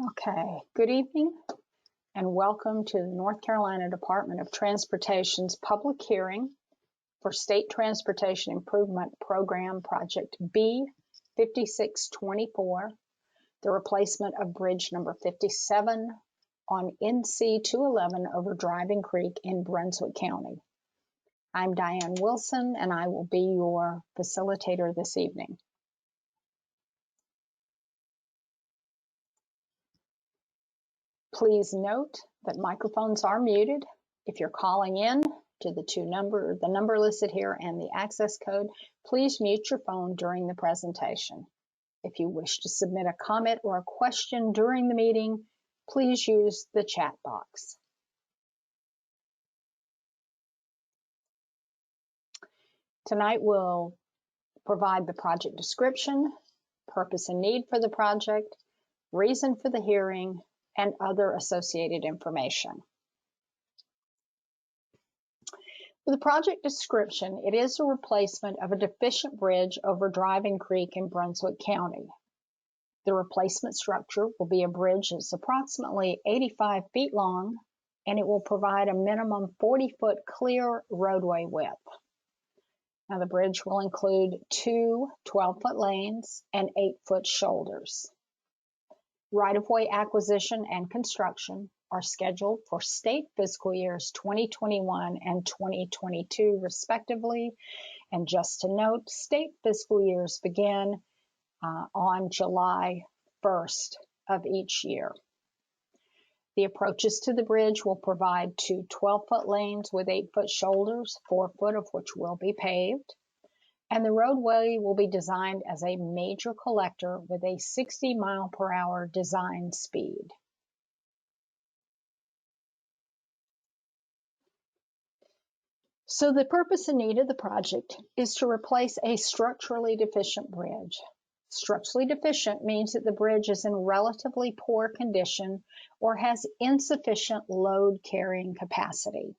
Okay, good evening and welcome to the North Carolina Department of Transportation's public hearing for State Transportation Improvement Program Project B5624, the replacement of bridge number 57 on NC 211 over Driving Creek in Brunswick County. I'm Diane Wilson and I will be your facilitator this evening. Please note that microphones are muted. If you're calling in to the number listed here and the access code, please mute your phone during the presentation. If you wish to submit a comment or a question during the meeting, please use the chat box. Tonight we'll provide the project description, purpose and need for the project, reason for the hearing, and other associated information. For the project description, it is a replacement of a deficient bridge over Driving Creek in Brunswick County. The replacement structure will be a bridge that's approximately 85 feet long, and it will provide a minimum 40-foot clear roadway width. Now, the bridge will include two 12-foot lanes and 8-foot shoulders. Right-of-way acquisition and construction are scheduled for state fiscal years 2021 and 2022 respectively. And just to note, state fiscal years begin on July 1st of each year. The approaches to the bridge will provide two 12-foot lanes with 8-foot shoulders, 4 foot of which will be paved. And the roadway will be designed as a major collector with a 60-mile-per-hour design speed. So the purpose and need of the project is to replace a structurally deficient bridge. Structurally deficient means that the bridge is in relatively poor condition or has insufficient load carrying capacity.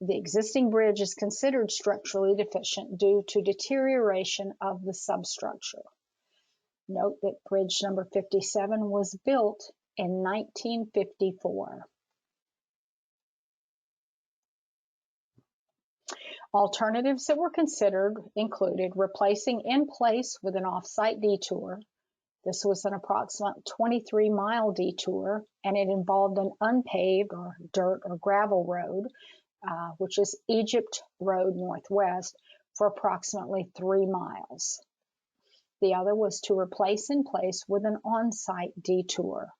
The existing bridge is considered structurally deficient due to deterioration of the substructure. Note that bridge number 57 was built in 1954. Alternatives that were considered included replacing in place with an off-site detour. This was an approximate 23-mile detour, and it involved an unpaved or dirt or gravel road, which is Egypt Road Northwest, for approximately 3 miles. The other was to replace in place with an on-site detour.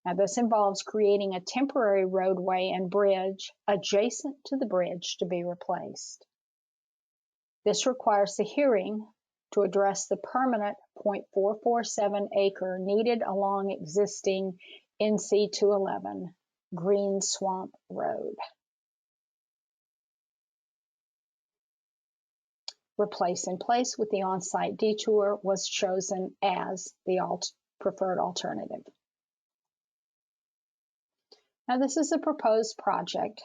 Now, this involves creating a temporary roadway and bridge adjacent to the bridge to be replaced. This requires the hearing to address the permanent 0.447 acre needed along existing NC 211 Green Swamp Road. Replace in place with the on-site detour was chosen as the preferred alternative. Now, this is a proposed project,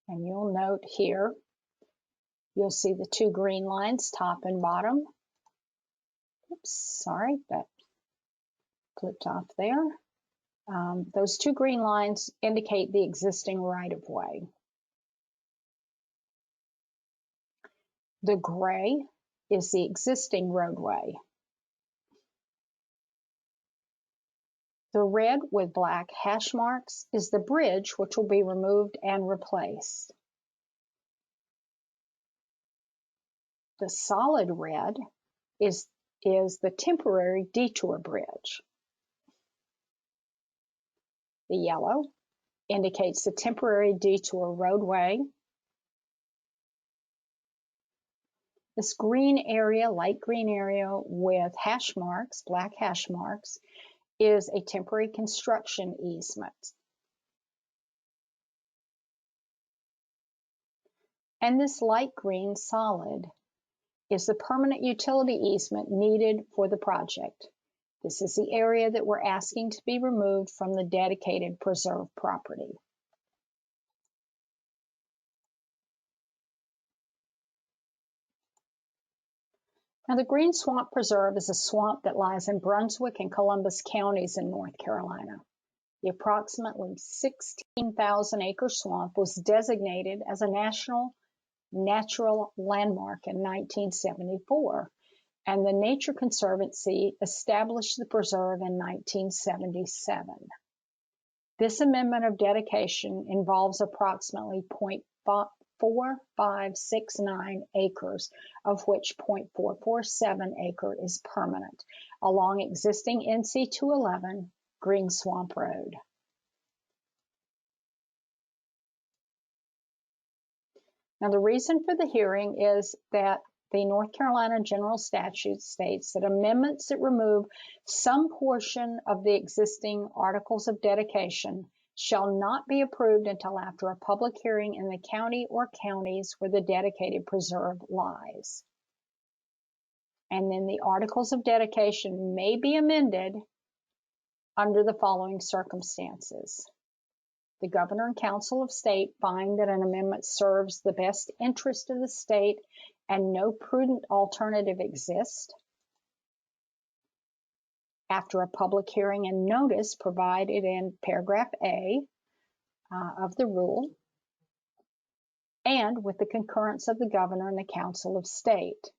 and you'll note here, you'll see the two green lines, top and bottom. Oops, sorry, that clipped off there. Those two green lines indicate the existing right-of-way. The gray is the existing roadway. The red with black hash marks is the bridge, which will be removed and replaced. The solid red is the temporary detour bridge. The yellow indicates the temporary detour roadway. This green area, light green area with hash marks, black hash marks, is a temporary construction easement. And this light green solid is the permanent utility easement needed for the project. This is the area that we're asking to be removed from the dedicated preserved property. Now, the Green Swamp Preserve is a swamp that lies in Brunswick and Columbus counties in North Carolina. The approximately 16,000-acre swamp was designated as a national natural landmark in 1974, and the Nature Conservancy established the preserve in 1977. This amendment of dedication involves approximately 0.4569 acres, of which 0.447 acre is permanent, along existing NC 211 Green Swamp Road. Now, the reason for the hearing is that the North Carolina General Statute states that amendments that remove some portion of the existing articles of dedication shall not be approved until after a public hearing in the county or counties where the dedicated preserve lies. And then the articles of dedication may be amended under the following circumstances. The Governor and Council of State find that an amendment serves the best interest of the state and no prudent alternative exists. After a public hearing and notice provided in paragraph A of the rule, and with the concurrence of the Governor and the Council of State.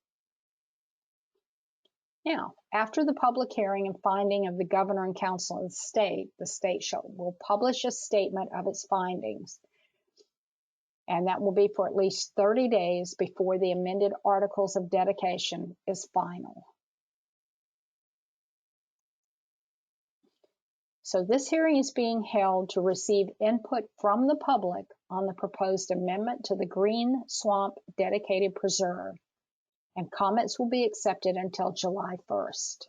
Now, after the public hearing and finding of the Governor and Council of the state will publish a statement of its findings, and that will be for at least 30 days before the amended articles of dedication is final. So this hearing is being held to receive input from the public on the proposed amendment to the Green Swamp Dedicated Preserve, and comments will be accepted until July 1st.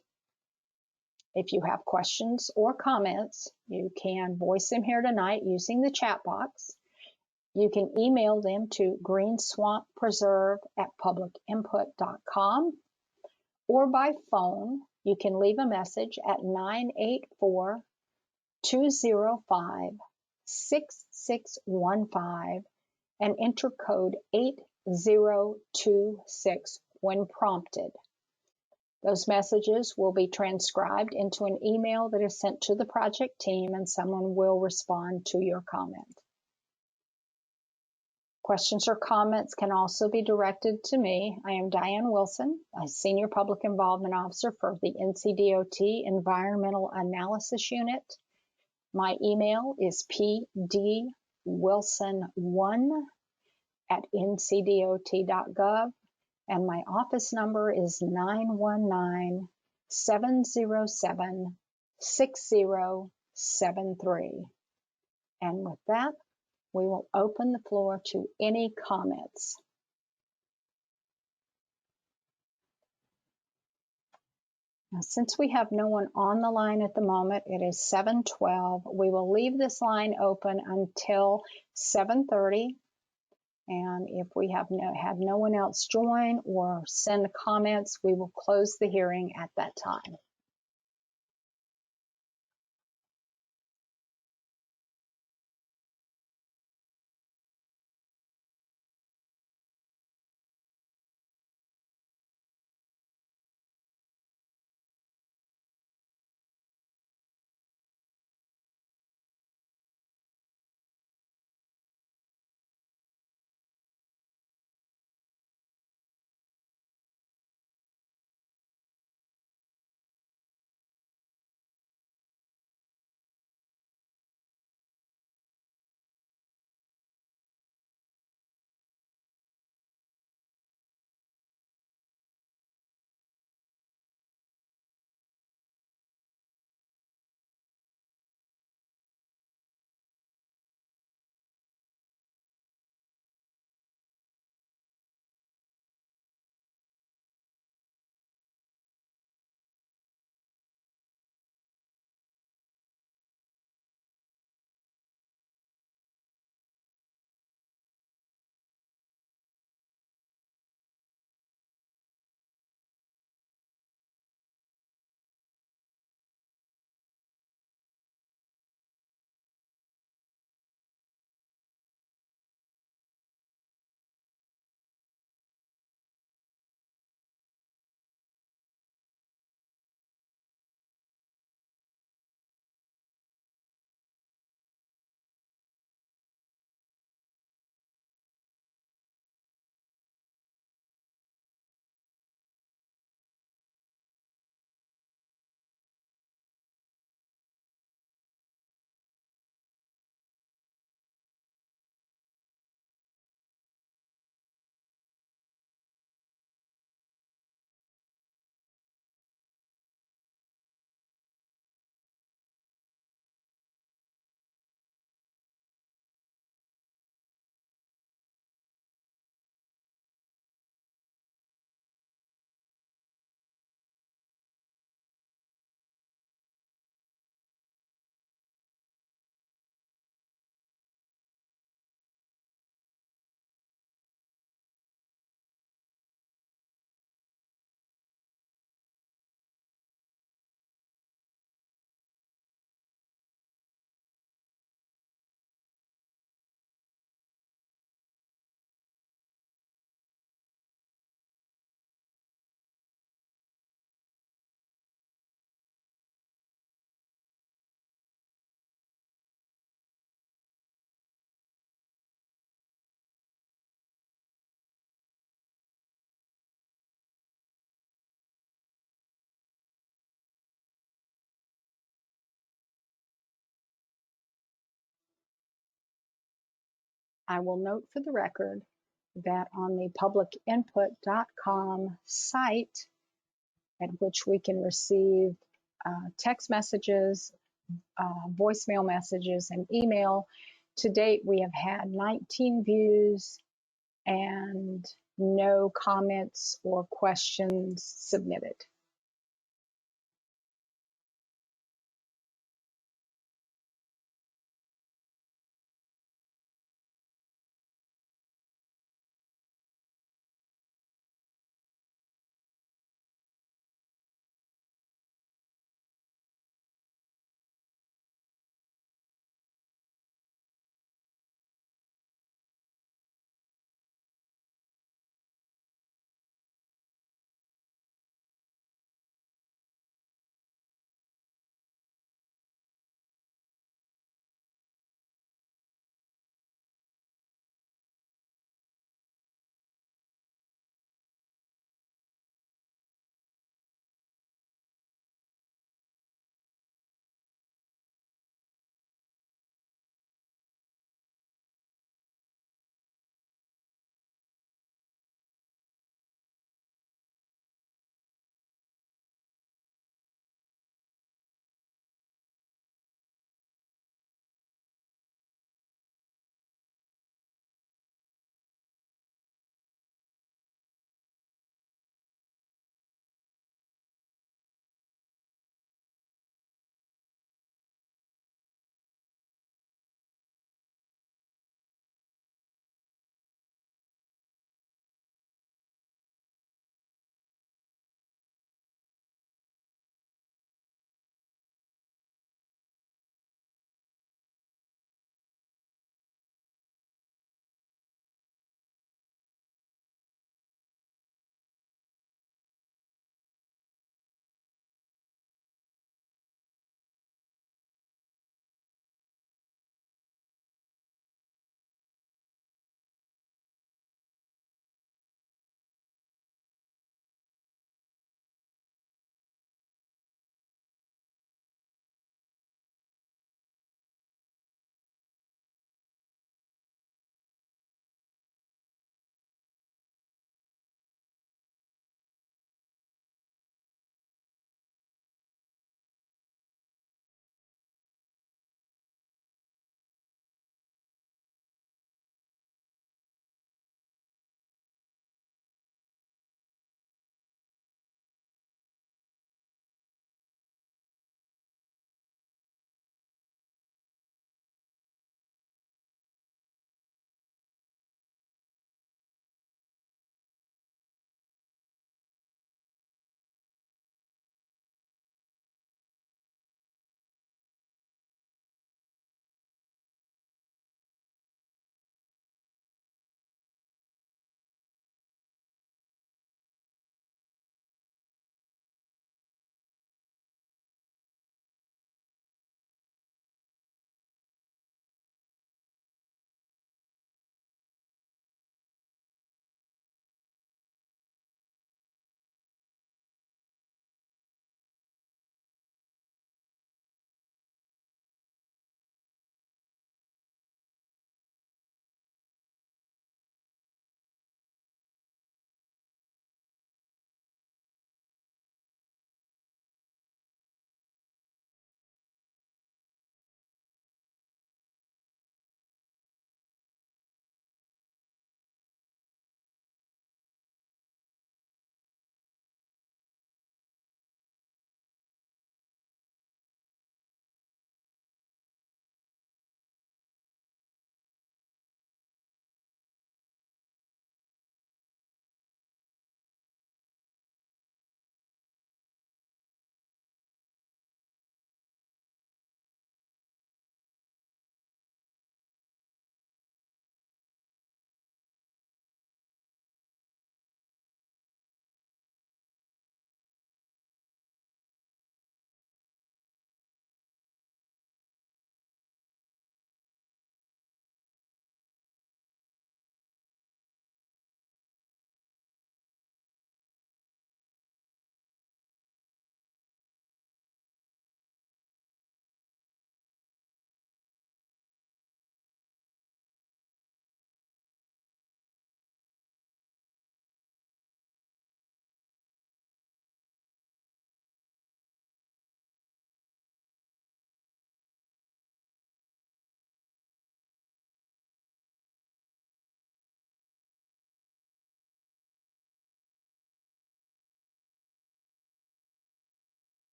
If you have questions or comments, you can voice them here tonight using the chat box. You can email them to greenswamppreserve@publicinput.com, or by phone, you can leave a message at 984-205-6615 and enter code 8026 when prompted. Those messages will be transcribed into an email that is sent to the project team, and someone will respond to your comment. Questions or comments can also be directed to me. I am Diane Wilson, a Senior Public Involvement Officer for the NCDOT Environmental Analysis Unit. My email is pdwilson1@ncdot.gov, and my office number is 919-707-6073. And with that, we will open the floor to any comments. Now, since we have no one on the line at the moment, it is 7:12. We will leave this line open until 7:30. And if we have no one else join or send comments, we will close the hearing at that time. I will note for the record that on the publicinput.com site, at which we can receive text messages, voicemail messages, and email, to date we have had 19 views and no comments or questions submitted.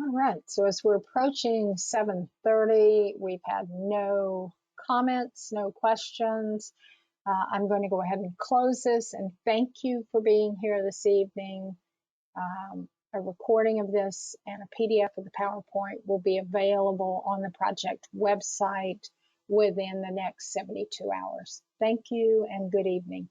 All right, so as we're approaching 7:30, we've had no comments, no questions. I'm going to go ahead and close this and thank you for being here this evening. A recording of this and a PDF of the PowerPoint will be available on the project website within the next 72 hours. Thank you and good evening.